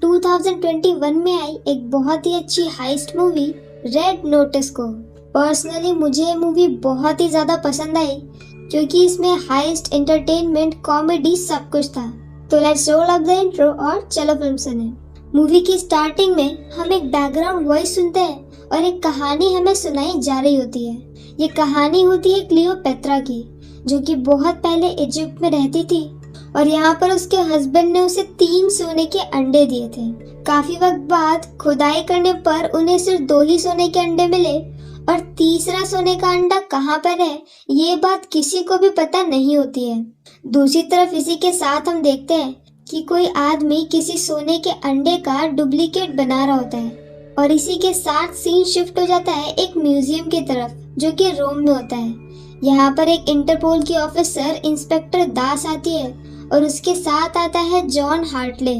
2021 में आई एक बहुत ही अच्छी हाइस्ट मूवी रेड नोटिस को। पर्सनली मुझे ये मूवी बहुत ही ज्यादा पसंद आई क्योंकि इसमें हाइस्ट, एंटरटेनमेंट, कॉमेडी सब कुछ था। तो let's roll up the intro और चलो फिल्म सुने। मूवी की स्टार्टिंग में हम एक बैकग्राउंड वॉइस सुनते हैं और एक कहानी हमें सुनाई जा रही होती है। ये कहानी होती है क्लियोपेत्रा की, जो कि बहुत पहले इजिप्ट में रहती थी और यहाँ पर उसके हस्बैंड ने उसे 3 सोने के अंडे दिए थे। काफी वक्त बाद खुदाई करने पर उन्हें सिर्फ 2 ही सोने के अंडे मिले और तीसरा सोने का अंडा कहाँ पर है ये बात किसी को भी पता नहीं होती है। दूसरी तरफ इसी के साथ हम देखते हैं कि कोई आदमी किसी सोने के अंडे का डुप्लीकेट बना रहा होता है और इसी के साथ सीन शिफ्ट हो जाता है एक म्यूजियम की तरफ जो कि रोम में होता है। यहाँ पर एक इंटरपोल की ऑफिसर इंस्पेक्टर दास आती है और उसके साथ आता है जॉन हार्टले।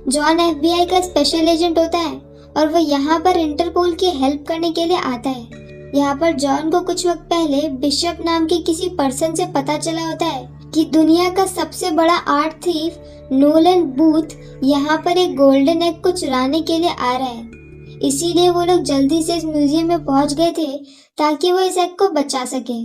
जॉन FBI का स्पेशल एजेंट होता है और वो यहाँ पर इंटरपोल की हेल्प करने के लिए आता है। यहाँ पर जॉन को कुछ वक्त पहले बिशप नाम के किसी पर्सन से पता चला होता है कि दुनिया का सबसे बड़ा आर्ट थीफ नोलन बूथ यहाँ पर एक गोल्डन एग को चुराने के लिए आ रहा है। इसीलिए वो लोग जल्दी से इस म्यूजियम में पहुंच गए थे ताकि वो इस एग को बचा सके।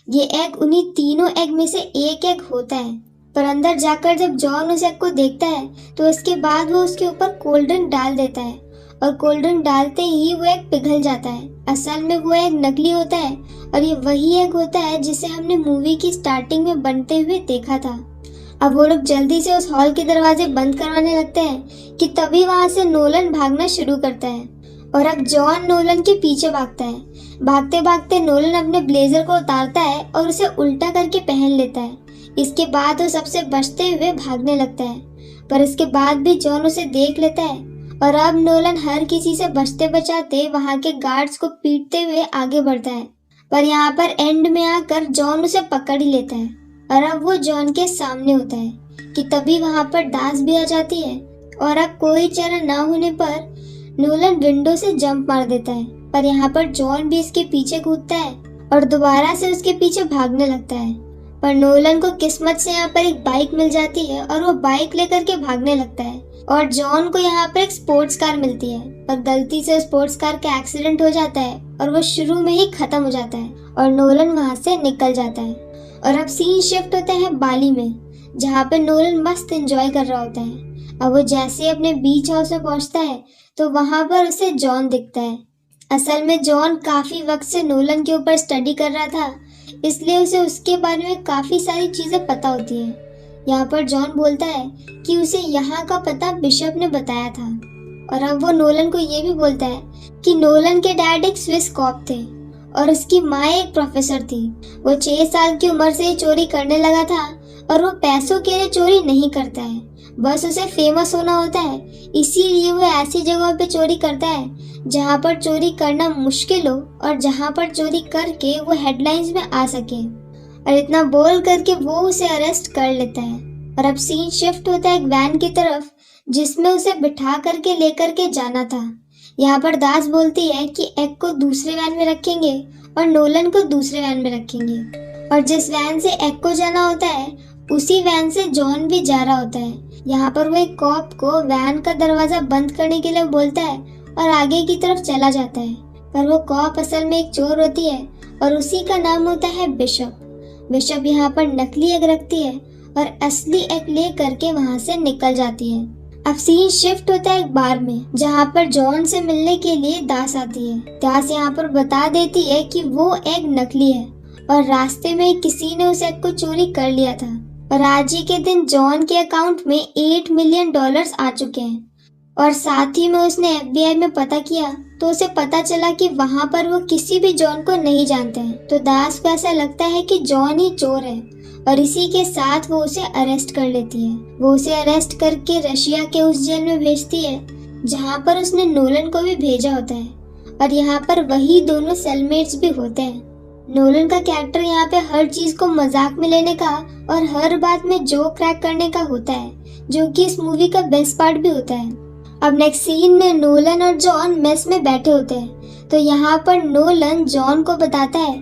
ये एग उन्हीं तीनों एग में से एक एग होता है, पर अंदर जाकर जब जॉन उस एग को देखता है तो उसके बाद वो उसके ऊपर कोल्ड ड्रिंक डाल देता है और कोल्ड ड्रिंक डालते ही वो एग पिघल जाता है। असल में वो एग नकली होता है और ये वही एग होता है जिसे हमने मूवी की स्टार्टिंग में बनते हुए देखा था। अब वो लोग जल्दी से उस हॉल के दरवाजे बंद करवाने लगते हैं कि तभी वहां से नोलन भागना शुरू करता है और अब जॉन नोलन के पीछे भागता है। भागते भागते नोलन अपने ब्लेजर को उतारता है और उसे उल्टा करके पहन लेता है। इसके बाद वो सबसे बचते हुए भागने लगता है, पर इसके बाद भी जॉन उसे देख लेता है और अब नोलन हर किसी से बचते बचाते वहां के गार्ड्स को पीटते हुए आगे बढ़ता है। पर यहाँ पर एंड में आकर जॉन उसे पकड़ ही लेता है और अब वो जॉन के सामने होता है कि तभी वहां पर दास भी आ जाती है और अब कोई चारा ना होने पर नोलन विंडो से जंप मार देता है। पर यहाँ पर जॉन भी इसके पीछे कूदता है और दोबारा से उसके पीछे भागने लगता है। पर नोलन को किस्मत से यहाँ पर एक बाइक मिल जाती है और वो बाइक लेकर के भागने लगता है और जॉन को यहाँ पर एक स्पोर्ट्स कार मिलती है, पर गलती से स्पोर्ट्स कार का एक्सीडेंट हो जाता है और वो शुरू में ही खत्म हो जाता है और नोलन वहां से निकल जाता है। और अब सीन शिफ्ट होता है बाली में, जहाँ पे नोलन मस्त एंजॉय कर रहा होता है। अब वो जैसे अपने बीच हाउस में पहुंचता है तो वहां पर उसे जॉन दिखता है। असल में जॉन काफी वक्त से नोलन के ऊपर स्टडी कर रहा था, इसलिए उसे उसके बारे में काफी सारी चीजें पता होती है। यहाँ पर जॉन बोलता है कि उसे यहाँ का पता बिशप ने बताया था और अब वो नोलन को ये भी बोलता है कि नोलन के डैड एक स्विस कॉप थे और उसकी माँ एक प्रोफेसर थी। वो 6 साल की उम्र से ही चोरी करने लगा था और वो पैसों के लिए चोरी नहीं करता है, बस उसे फेमस होना होता है। इसीलिए वो ऐसी जगहों पे चोरी करता है जहाँ पर चोरी करना मुश्किल हो और जहाँ पर चोरी करके वो हेडलाइंस में आ सके। और इतना बोल करके वो उसे अरेस्ट कर लेता है। और अब सीन शिफ्ट होता है एक वैन की तरफ जिसमें उसे बिठा करके लेकर के जाना था। यहाँ पर दास बोलती है कि एग को दूसरे वैन में रखेंगे और नोलन को दूसरे वैन में रखेंगे। और जिस वैन से एग को जाना होता है उसी वैन से जॉन भी जा रहा होता है। यहाँ पर वो एक कॉप को वैन का दरवाजा बंद करने के लिए बोलता है और आगे की तरफ चला जाता है, पर वो कॉप असल में एक चोर होती है और उसी का नाम होता है बिशप। बिशप यहाँ पर नकली एग रखती है और असली एग ले करके वहाँ से निकल जाती है। अब सीन शिफ्ट होता है एक बार में, जहाँ पर जॉन से मिलने के लिए दास आती है। दास यहाँ पर बता देती है कि वो एग नकली है और रास्ते में किसी ने उस एग को चोरी कर लिया था और आज ही के दिन जॉन के अकाउंट में $8 मिलियन आ चुके हैं। और साथ ही में उसने FBI में पता किया तो उसे पता चला कि वहाँ पर वो किसी भी जॉन को नहीं जानते हैं। तो दास को ऐसा लगता है कि जॉन ही चोर है और इसी के साथ वो उसे अरेस्ट कर लेती है। वो उसे अरेस्ट करके रशिया के उस जेल में भेजती है जहाँ पर उसने नोलन को भी भेजा होता है और यहाँ पर वही दोनों सेलमेट्स भी होते हैं। नोलन का कैरेक्टर यहाँ पे हर चीज को मजाक में लेने का और हर बात में जोक क्रैक करने का होता है, जो कि इस मूवी का बेस्ट पार्ट भी होता है। अब नेक्स्ट सीन में नोलन और जॉन मेस में बैठे होते हैं तो यहाँ पर नोलन जॉन को बताता है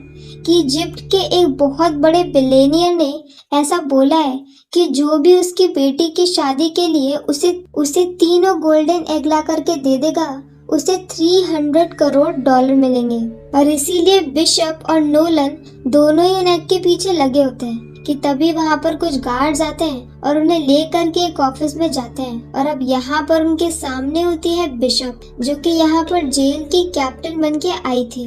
कि इजिप्ट के एक बहुत बड़े बिलियनियर ने ऐसा बोला है कि जो भी उसकी बेटी की शादी के लिए उसे तीनों गोल्डन एग ला करके दे देगा, उसे 300 करोड़ डॉलर मिलेंगे। और इसीलिए बिशप और नोलन दोनों ही उन एग के पीछे लगे होते हैं कि तभी वहाँ पर कुछ गार्ड्स आते हैं और उन्हें ले करके एक ऑफिस में जाते हैं। और अब यहाँ पर उनके सामने होती है बिशप, जो कि यहाँ पर जेल की कैप्टन बन के आई थी।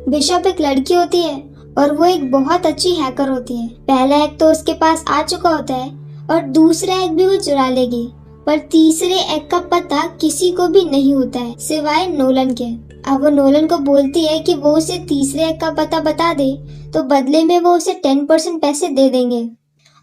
बिशप एक लड़की होती है और वो एक बहुत अच्छी हैकर होती है। पहला एग तो उसके पास आ चुका होता है और दूसरा एग भी वो चुरा लेगी, पर तीसरे एग का पता किसी को भी नहीं होता है सिवाय नोलन के। अब वो नोलन को बोलती है कि वो उसे तीसरे एग का पता बता दे तो बदले में वो उसे 10% पैसे दे देंगे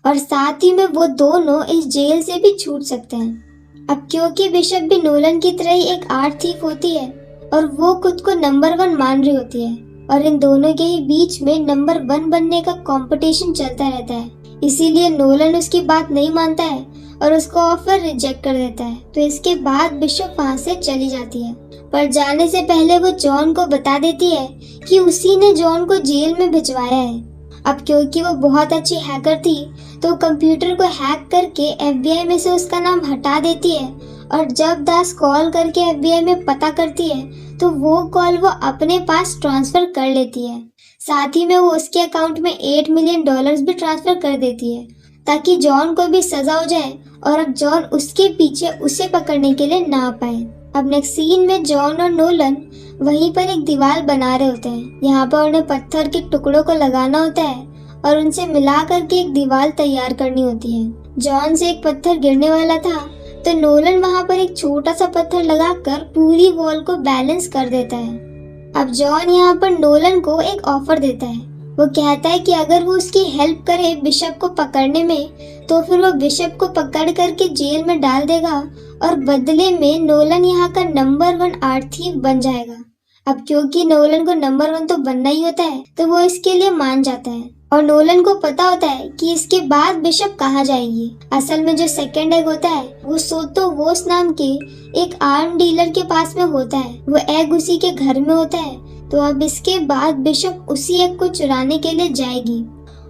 और साथ ही में वो दोनों इस जेल से भी छूट सकते हैं। अब क्योंकि बिशप भी नोलन की तरह ही एक आर्ट थीफ होती है और वो खुद को नंबर 1 मान रही होती है और इन दोनों के ही बीच में नंबर 1 बनने का कंपटीशन चलता रहता है। इसीलिए नोलन उसकी बात नहीं मानता है और उसको ऑफर रिजेक्ट कर देता है। तो इसके बाद बिशप वहाँ से चली जाती है, पर जाने से पहले वो जॉन को बता देती है कि उसी ने जॉन को जेल में भिजवाया है। अब क्योंकि वो बहुत अच्छी हैकर थी तो कंप्यूटर को हैक करके FBI में से उसका नाम हटा देती है और जब दास कॉल करके FBI में पता करती है तो वो कॉल वो अपने पास ट्रांसफर कर लेती है। साथ ही में वो उसके अकाउंट में $8 मिलियन भी ट्रांसफर कर देती है ताकि जॉन को भी सजा हो जाए और अब जॉन उसके पीछे उसे पकड़ने के लिए ना पाए। अब नेक्स्ट सीन में जॉन और नोलन वहीं पर एक दीवार बना रहे होते हैं। यहाँ पर उन्हें पत्थर के टुकड़ों को लगाना होता है और उनसे मिला करके एक दीवार तैयार करनी होती है। जॉन से एक पत्थर गिरने वाला था तो नोलन वहाँ पर एक छोटा सा पत्थर लगाकर पूरी वॉल को बैलेंस कर देता है। अब जॉन यहाँ पर नोलन को एक ऑफर देता है। वो कहता है कि अगर वो उसकी हेल्प करे बिशप को पकड़ने में तो फिर वो बिशप को पकड़ करके जेल में डाल देगा और बदले में नोलन यहाँ का नंबर 1 आर्ट थीफ बन जाएगा। अब क्योंकि नोलन को नंबर 1 तो बनना ही होता है तो वो इसके लिए मान जाता है और नोलन को पता होता है कि इसके बाद बिशप कहाँ जाएगी। असल में जो सेकंड एग होता है वो सोतो वोस नाम के एक आर्म डीलर के पास में होता है। वो एग उसी के घर में होता है। तो अब इसके बाद बिशप उसी एग को चुराने के लिए जाएगी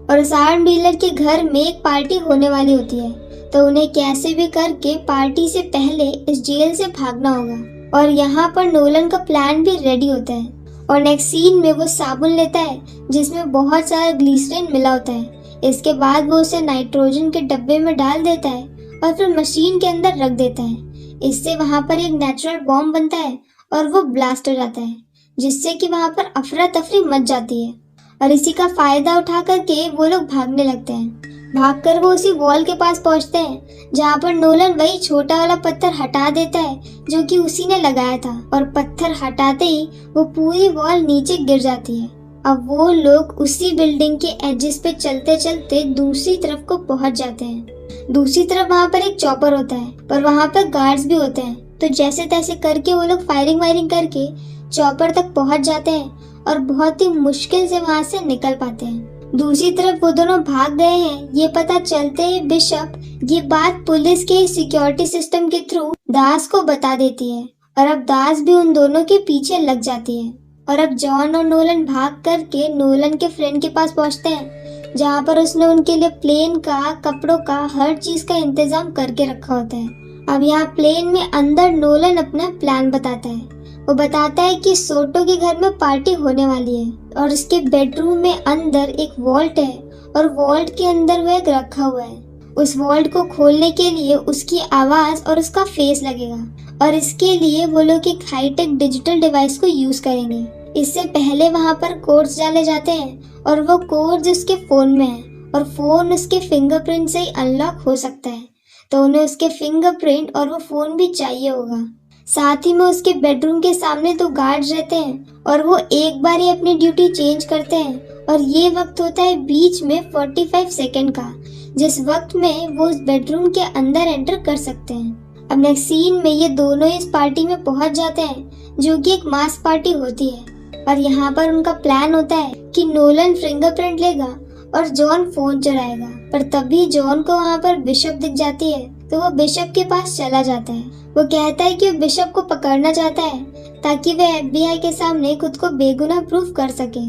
और उस आर्म डीलर के घर में एक पार्टी होने वाली होती है। तो उन्हें कैसे भी करके पार्टी से पहले इस जेल से भागना होगा और यहाँ पर नोलन का प्लान भी रेडी होता है। और नेक्स्ट सीन में वो साबुन लेता है जिसमें बहुत सारा ग्लिसरीन मिला होता है। इसके बाद वो उसे नाइट्रोजन के डब्बे में डाल देता है और फिर मशीन के अंदर रख देता है। इससे वहाँ पर एक नेचुरल बॉम्ब बनता है और वो ब्लास्ट हो जाता है, जिससे कि वहाँ पर अफरा तफरी मच जाती है और इसी का फायदा उठा करके वो लोग भागने लगते हैं। भागकर वो उसी वॉल के पास पहुंचते हैं जहाँ पर नोलन वही छोटा वाला पत्थर हटा देता है जो कि उसी ने लगाया था और पत्थर हटाते ही वो पूरी वॉल नीचे गिर जाती है। अब वो लोग उसी बिल्डिंग के एजेस पे चलते चलते दूसरी तरफ को पहुंच जाते हैं। दूसरी तरफ वहाँ पर एक चॉपर होता है पर वहाँ पर गार्ड्स भी होते हैं। तो जैसे तैसे करके वो लोग फायरिंग वायरिंग करके चॉपर तक पहुंच जाते हैं और बहुत ही मुश्किल से वहाँ से निकल पाते हैं। दूसरी तरफ वो दोनों भाग गए हैं ये पता चलते ही बिशप ये बात पुलिस के सिक्योरिटी सिस्टम के थ्रू दास को बता देती है और अब दास भी उन दोनों के पीछे लग जाती है। और अब जॉन और नोलन भाग करके नोलन के फ्रेंड के पास पहुंचते हैं जहाँ पर उसने उनके लिए प्लेन का, कपड़ों का, हर चीज का इंतजाम करके रखा होता है। अब यहाँ प्लेन में अंदर नोलन अपना प्लान बताता है। वो बताता है कि सोटो के घर में पार्टी होने वाली है और उसके बेडरूम में अंदर एक वॉल्ट है और वॉल्ट के अंदर वो एक रखा हुआ है। उस वॉल्ट को खोलने के लिए उसकी आवाज और उसका फेस लगेगा और इसके लिए वो लोग एक हाईटेक डिजिटल डिवाइस को यूज करेंगे। इससे पहले वहाँ पर कोड्स डाले जाते हैं और वो कोड्स उसके फोन में है और फोन उसके फिंगरप्रिंट से ही अनलॉक हो सकता है। तो उन्हें उसके फिंगरप्रिंट और वो फोन भी चाहिए होगा। साथ ही में उसके बेडरूम के सामने 2 गार्ड्स रहते हैं और वो एक बार ही अपनी ड्यूटी चेंज करते हैं और ये वक्त होता है बीच में 45 सेकंड का, जिस वक्त में वो उस बेडरूम के अंदर एंटर कर सकते हैं। अब नेक्स्ट सीन में ये दोनों इस पार्टी में पहुंच जाते हैं जो कि एक मास पार्टी होती है और यहाँ पर उनका प्लान होता है कि नोलन फिंगरप्रिंट लेगा और जॉन फोन चुराएगा। पर तभी जॉन को वहाँ पर बिशप दिख जाती है तो वो बिशप के पास चला जाता है। वो कहता है कि वो बिशप को पकड़ना चाहता है ताकि वह FBI के सामने खुद को बेगुनाह प्रूफ कर सके।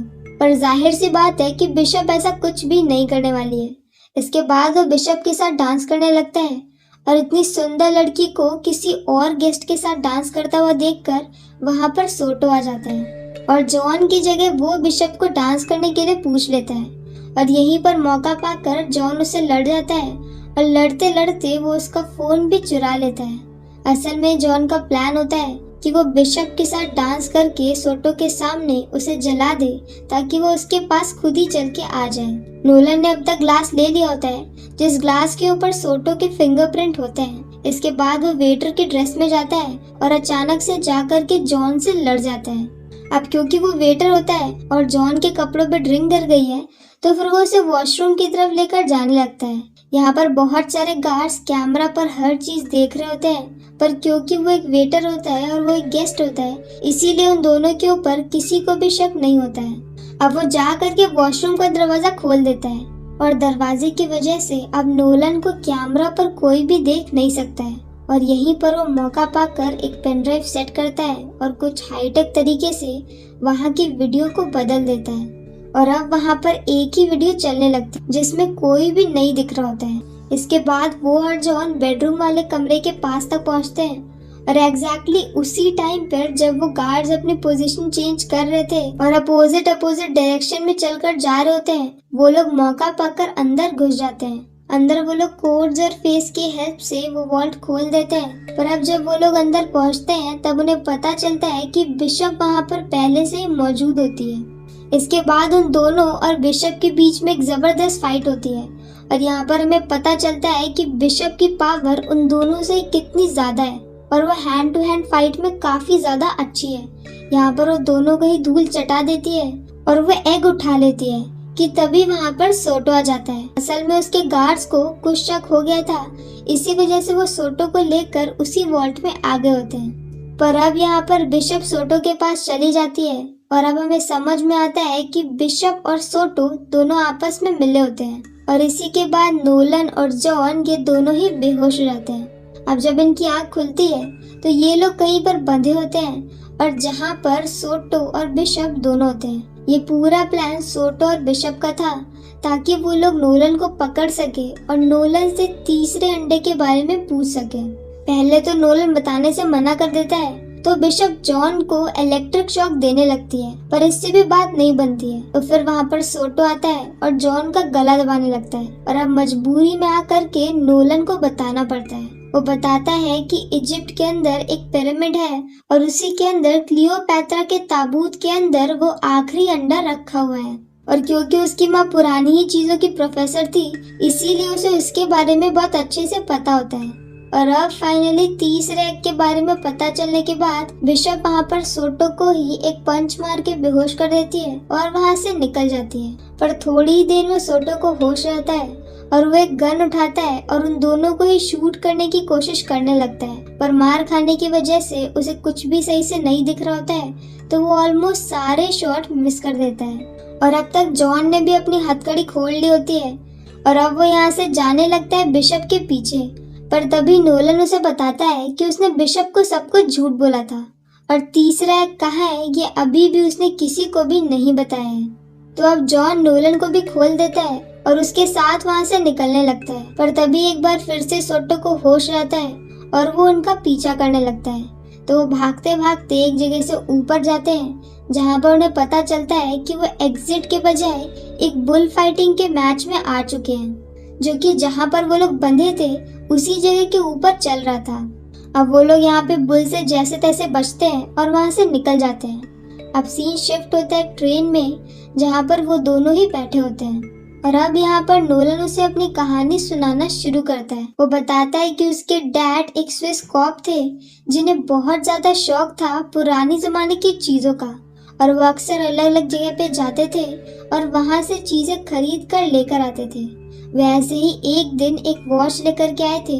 पर जाहिर सी बात है कि बिशप ऐसा कुछ भी नहीं करने वाली है। इसके बाद वो बिशप के साथ डांस करने लगता है और इतनी सुंदर लड़की को किसी और गेस्ट के साथ डांस करता हुआ देखकर वहां पर सोटो आ जाता है और जॉन की जगह वो बिशप को डांस करने के लिए पूछ लेता है और यहीं पर मौका पाकर जॉन उससे लड़ जाता है और लड़ते लड़ते वो उसका फोन भी चुरा लेता है। असल में जॉन का प्लान होता है कि वो बिशप के साथ डांस करके सोटो के सामने उसे जला दे ताकि वो उसके पास खुद ही चल के आ जाए। नोलन ने अब तक ग्लास ले लिया होता है जिस ग्लास के ऊपर सोटो के फिंगरप्रिंट होते हैं। इसके बाद वो वेटर की ड्रेस में जाता है और अचानक से जाकर के जॉन से लड़ जाता है। अब क्योंकि वो वेटर होता है और जॉन के कपड़ों पे ड्रिंक कर गई है तो फिर वो उसे वॉशरूम की तरफ लेकर जाने लगता है। यहाँ पर बहुत सारे गार्ड्स कैमरा पर हर चीज देख रहे होते हैं, पर क्योंकि वो एक वेटर होता है और वो एक गेस्ट होता है इसीलिए उन दोनों के ऊपर किसी को भी शक नहीं होता है। अब वो जा करके वॉशरूम का दरवाजा खोल देता है और दरवाजे की वजह से अब नोलन को कैमरा पर कोई भी देख नहीं सकता है और यहीं पर वो मौका पाकर एक पेन ड्राइव सेट करता है और कुछ हाईटेक तरीके से वहाँ की वीडियो को बदल देता है और अब वहाँ पर एक ही वीडियो चलने लगती है जिसमें कोई भी नहीं दिख रहा होता है। इसके बाद वो और जॉन बेडरूम वाले कमरे के पास तक पहुँचते हैं और एग्जैक्टली उसी टाइम पर जब वो गार्ड्स अपनी पोजीशन चेंज कर रहे थे और अपोजिट डायरेक्शन में चलकर जा रहे होते हैं वो लोग मौका पाकर अंदर घुस जाते हैं। अंदर वो लोग कोड्स और फेस की हेल्प से वो वॉल्ट खोल देते हैं, पर अब जब वो लोग अंदर पहुंचते हैं तब उन्हें पता चलता है कि बिशप वहां पर पहले से ही मौजूद होती है। इसके बाद उन दोनों और बिशप के बीच में एक जबरदस्त फाइट होती है और यहाँ पर हमें पता चलता है कि बिशप की पावर उन दोनों से कितनी ज्यादा है और वो हैंड टू हैंड फाइट में काफी ज्यादा अच्छी है। यहाँ पर वो दोनों को ही धूल चटा देती है और वो एग उठा लेती है कि तभी वहाँ पर सोटो आ जाता है। असल में उसके गार्ड्स को कुछ शक हो गया था, इसी वजह से वो सोटो को लेकर उसी वॉल्ट में आगे होते हैं। पर अब यहाँ पर बिशप सोटो के पास चली जाती है और अब हमें समझ में आता है कि बिशप और सोटो दोनों आपस में मिले होते हैं और इसी के बाद नोलन और जॉन ये दोनों ही बेहोश हो जाते हैं। अब जब इनकी आँख खुलती है तो ये लोग कहीं पर बंधे होते हैं और जहाँ पर सोटो और बिशप दोनों होते हैं। ये पूरा प्लान सोटो और बिशप का था ताकि वो लोग नोलन को पकड़ सके और नोलन से तीसरे अंडे के बारे में पूछ सके। पहले तो नोलन बताने से मना कर देता है तो बिशप जॉन को इलेक्ट्रिक शॉक देने लगती है, पर इससे भी बात नहीं बनती है। तो फिर वहाँ पर सोटो आता है और जॉन का गला दबाने लगता है और अब मजबूरी में आकर के नोलन को बताना पड़ता है। वो बताता है कि इजिप्ट के अंदर एक पिरामिड है और उसी के अंदर क्लियोपैत्रा के ताबूत के अंदर वो आखिरी अंडा रखा हुआ है और क्योंकि उसकी माँ पुरानी ही चीजों की प्रोफेसर थी इसीलिए उसे उसके बारे में बहुत अच्छे से पता होता है। और अब फाइनली तीसरे एग के बारे में पता चलने के बाद बिशप वहाँ पर सोटो को ही एक पंच मार के बेहोश कर देती है और वहाँ से निकल जाती है। पर थोड़ी ही देर में सोटो को होश आता है और वो एक गन उठाता है और उन दोनों को ही शूट करने की कोशिश करने लगता है, पर मार खाने की वजह से उसे कुछ भी सही से नहीं दिख रहा होता है तो वो ऑलमोस्ट सारे शॉट मिस कर देता है। और अब तक जॉन ने भी अपनी हथकड़ी खोल ली होती है और अब वो यहाँ से जाने लगता है बिशप के पीछे, पर तभी नोलन उसे बताता है कि उसने बिशप को सब कुछ झूठ बोला था और तीसरा एग कहाँ है ये अभी भी उसने किसी को भी नहीं बताया है। तो अब जॉन नोलन को भी खोल देता है और उसके साथ वहाँ से निकलने लगता है, पर तभी एक बार फिर से सोटो को होश आता है और वो उनका पीछा करने लगता है। तो वो भागते भागते एक जगह से ऊपर जाते हैं जहाँ पर उन्हें पता चलता है कि वो एग्जिट के बजाय एक बुल फाइटिंग के मैच में आ चुके हैं जो कि जहाँ पर वो लोग बंधे थे उसी जगह के ऊपर चल रहा था। अब वो लोग यहाँ पे बुल से जैसे तैसे बचते हैं और वहाँ से निकल जाते हैं। अब सीन शिफ्ट होता है ट्रेन में जहाँ पर वो दोनों ही बैठे होते हैं और अब यहाँ पर नोलन उसे अपनी कहानी सुनाना शुरू करता है। वो बताता है कि उसके डैड एक स्विस कॉप थे जिन्हें बहुत ज्यादा शौक था पुरानी जमाने की चीजों का और वो अक्सर अलग अलग जगह पे जाते थे और वहाँ से चीजें खरीद कर लेकर आते थे। वैसे ही एक दिन एक वॉच लेकर के आए थे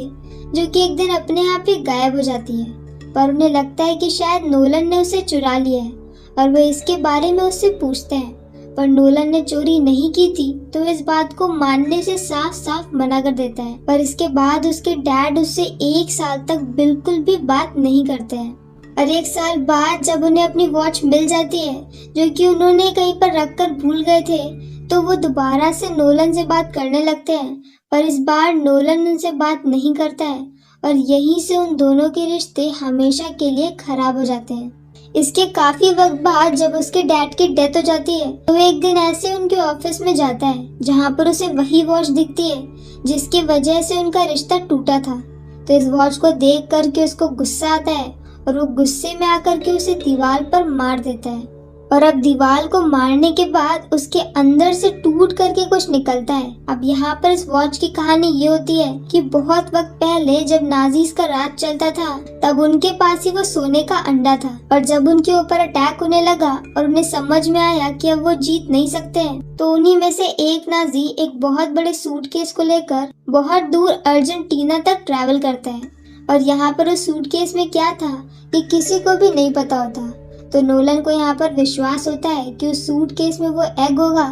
जो कि एक दिन अपने आप ही गायब हो जाती है, पर उन्हें लगता है कि शायद नोलन ने उसे चुरा लिया है और वे इसके बारे में उससे पूछते हैं, पर नोलन ने चोरी नहीं की थी तो इस बात को मानने से साफ साफ मना कर देता है। पर इसके बाद उसके डैड उससे 1 साल तक बिल्कुल भी बात नहीं करते हैं और 1 साल बाद जब उन्हें अपनी वॉच मिल जाती है जो कि उन्होंने कहीं पर रखकर भूल गए थे, तो वो दोबारा से नोलन से बात करने लगते हैं। पर इस बार नोलन उनसे बात नहीं करता है और यहीं से उन दोनों के रिश्ते हमेशा के लिए खराब हो जाते हैं। इसके काफी वक्त बाद जब उसके डैड की डेथ हो जाती है तो वो एक दिन ऐसे उनके ऑफिस में जाता है जहाँ पर उसे वही वॉच दिखती है जिसकी वजह से उनका रिश्ता टूटा था। तो इस वॉच को देख करके उसको गुस्सा आता है और वो गुस्से में आकर के उसे दीवार पर मार देता है। और अब दीवार को मारने के बाद उसके अंदर से टूट करके कुछ निकलता है। अब यहाँ पर इस वॉच की कहानी ये होती है कि बहुत वक्त पहले जब नाजीज का राज चलता था तब उनके पास ही वो सोने का अंडा था, और जब उनके ऊपर अटैक होने लगा और उन्हें समझ में आया कि अब वो जीत नहीं सकते हैं, तो उन्हीं में से एक नाजी एक बहुत बड़े सूटकेस को लेकर बहुत दूर अर्जेंटीना तक ट्रैवल करता है। और यहाँ पर उस सूटकेस में क्या था कि किसी को भी नहीं पता होता। तो नोलन को यहाँ पर विश्वास होता है कि उस सूटकेस में वो एग होगा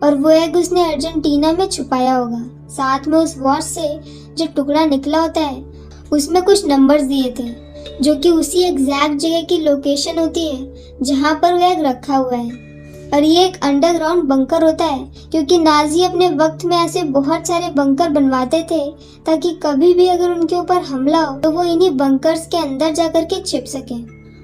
और वो एग उसने अर्जेंटीना में छुपाया होगा। साथ में उस वॉच से जो टुकड़ा निकला होता है उसमें कुछ नंबर्स दिए थे जो कि उसी एग्जैक्ट जगह की लोकेशन होती है जहाँ पर वो एग रखा हुआ है। और ये एक अंडरग्राउंड बंकर होता है क्योंकि नाजी अपने वक्त में ऐसे बहुत सारे बंकर बनवाते थे ताकि कभी भी अगर उनके ऊपर हमला हो तो वो इन्हीं बंकर्स के अंदर जाकर के छिप सके।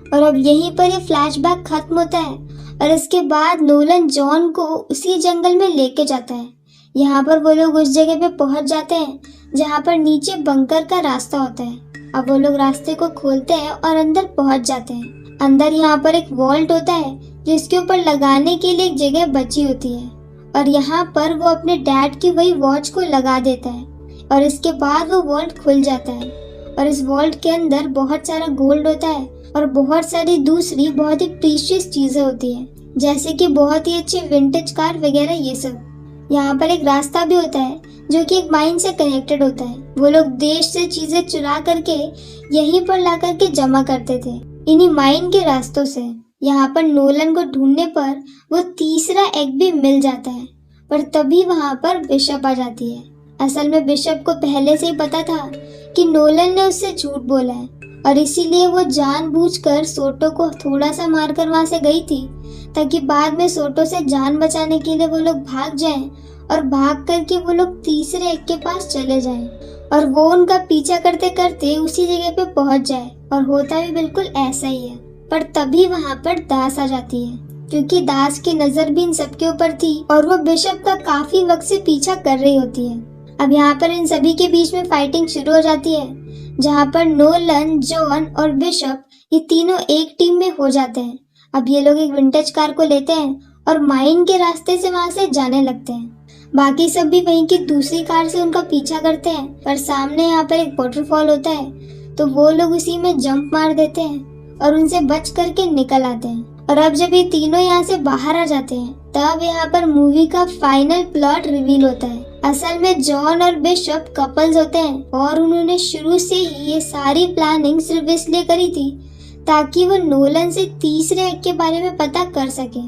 और अब यहीं पर ये फ्लैशबैक खत्म होता है और इसके बाद नोलन जॉन को उसी जंगल में लेके जाता है। यहाँ पर वो लोग उस जगह पे पहुंच जाते हैं जहाँ पर नीचे बंकर का रास्ता होता है। अब वो लोग रास्ते को खोलते हैं और अंदर पहुंच जाते हैं। अंदर यहाँ पर एक वॉल्ट होता है जिसके ऊपर लगाने के लिए एक जगह बची होती है और यहाँ पर वो अपने डैड की वही वॉच को लगा देता है और इसके बाद वो वॉल्ट खुल जाता है। और इस वॉल्ट के अंदर बहुत सारा गोल्ड होता है और बहुत सारी दूसरी बहुत ही प्रीशियस चीजें होती है, जैसे कि बहुत ही अच्छी विंटेज कार वगैरह ये सब। यहाँ पर एक रास्ता भी होता है जो कि एक माइन से कनेक्टेड होता है। वो लोग देश से चीजें चुरा करके यहीं पर ला करके जमा करते थे इन्हीं माइन के रास्तों से। यहाँ पर नोलन को ढूंढने पर वो तीसरा एग भी मिल जाता है, पर तभी वहाँ पर बिशप आ जाती है। असल में बिशप को पहले से ही पता था कि नोलन ने उससे झूठ बोला है और इसीलिए वो जानबूझकर सोटो को थोड़ा सा मारकर वहां से गई थी ताकि बाद में सोटो से जान बचाने के लिए वो लोग भाग जाएं और भाग करके वो लोग तीसरे एग के पास चले जाएं और वो उनका पीछा करते करते उसी जगह पे पहुंच जाए। और होता भी बिल्कुल ऐसा ही है, पर तभी वहां पर दास आ जाती है क्योंकि दास की नजर भी इन सबके ऊपर थी और वो बिशप का काफी वक्त से पीछा कर रही होती है। अब यहाँ पर इन सभी के बीच में फाइटिंग शुरू हो जाती है जहाँ पर नोलन, जॉन और बिशप ये तीनों एक टीम में हो जाते हैं। अब ये लोग एक विंटेज कार को लेते हैं और माइन के रास्ते से वहां से जाने लगते हैं। बाकी सब भी वहीं की दूसरी कार से उनका पीछा करते हैं, पर सामने यहाँ पर एक वाटरफॉल होता है तो वो लोग उसी में जंप मार देते हैं और उनसे बच करके निकल आते हैं। और अब जब ये तीनों यहाँ से बाहर आ जाते हैं तब यहाँ पर मूवी का फाइनल प्लॉट रिवील होता है। असल में जॉन और बिशप कपल्स होते हैं और उन्होंने शुरू से ही ये सारी प्लानिंग सिर्फ इसलिए करी थी ताकि वो नोलन से तीसरे एग के बारे में पता कर सके।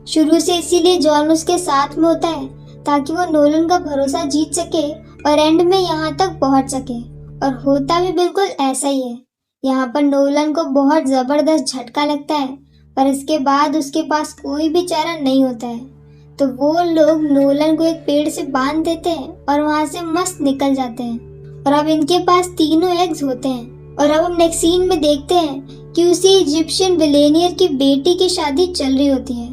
शुरू से इसीलिए जॉन उसके साथ में होता है ताकि वो नोलन का भरोसा जीत सके और एंड में यहाँ तक पहुँच सके। और होता भी बिल्कुल ऐसा ही है। यहाँ पर नोलन को बहुत जबरदस्त झटका लगता है पर इसके बाद उसके पास कोई भी चारा नहीं होता है तो वो लोग नोलन को एक पेड़ से बांध देते हैं और वहां से मस्त निकल जाते हैं। और अब इनके पास तीनों एग्स होते हैं। और अब हम नेक्स्ट सीन में देखते हैं कि उसी इजिप्शियन बिलियनियर की बेटी की शादी चल रही होती है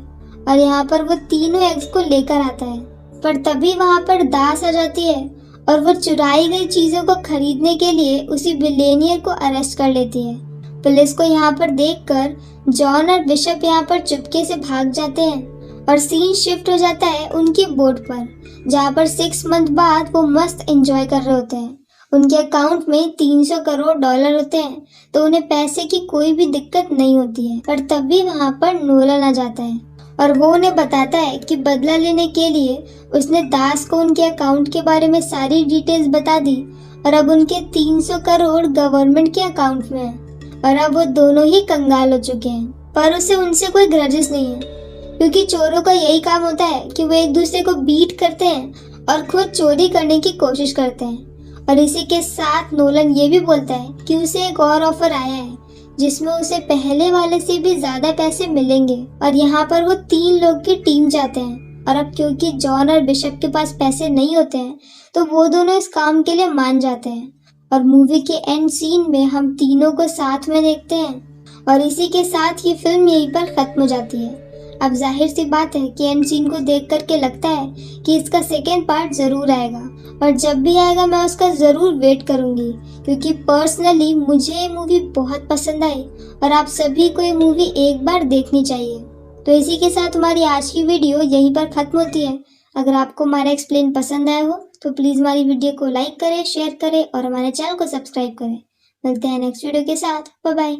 और यहाँ पर वो तीनों एग्स को लेकर आता है, पर तभी वहाँ पर दास आ जाती है और वो चुराई गई चीजों को खरीदने के लिए उसी बिलियनियर को अरेस्ट कर लेती है। पुलिस को यहाँ पर देखकर जॉन और बिशप यहाँ पर चुपके से भाग जाते हैं और सीन शिफ्ट हो जाता है उनकी बोट पर जहाँ पर 6 मंथ बाद वो मस्त एंजॉय कर रहे होते हैं। उनके अकाउंट में 300 करोड़ डॉलर होते हैं तो उन्हें पैसे की कोई भी दिक्कत नहीं होती है। पर तभी वहाँ पर नोलन आ जाता है और वो उन्हें बताता है कि बदला लेने के लिए उसने दास को उनके अकाउंट के बारे में सारी डिटेल्स बता दी और अब उनके 300 करोड़ गवर्नमेंट के अकाउंट में है और अब वो दोनों ही कंगाल हो चुके हैं। पर उसे उनसे कोई ग्रजेस नहीं है क्योंकि चोरों का यही काम होता है कि वो एक दूसरे को बीट करते हैं और खुद चोरी करने की कोशिश करते हैं। और इसी के साथ नोलन ये भी बोलता है कि उसे एक और ऑफर आया है जिसमें उसे पहले वाले से भी ज्यादा पैसे मिलेंगे और यहाँ पर वो 3 लोग की टीम चाहते हैं। और अब क्योंकि जॉन और बिशप के पास पैसे नहीं होते हैं तो वो दोनों इस काम के लिए मान जाते हैं और मूवी के एंड सीन में हम तीनों को साथ में देखते हैं और इसी के साथ ये फिल्म यहीं पर खत्म हो जाती है। अब जाहिर सी बात है कि एंड सीन को देख करके लगता है कि इसका सेकेंड पार्ट जरूर आएगा और जब भी आएगा मैं उसका जरूर वेट करूंगी, क्योंकि पर्सनली मुझे ये मूवी बहुत पसंद आई और आप सभी को ये मूवी एक बार देखनी चाहिए। तो इसी के साथ हमारी आज की वीडियो यहीं पर खत्म होती है। अगर आपको हमारा एक्सप्लेन पसंद आया हो तो प्लीज हमारी वीडियो को लाइक करें, शेयर करें और हमारे चैनल को सब्सक्राइब करें। मिलते हैं नेक्स्ट वीडियो के साथ। Bye bye.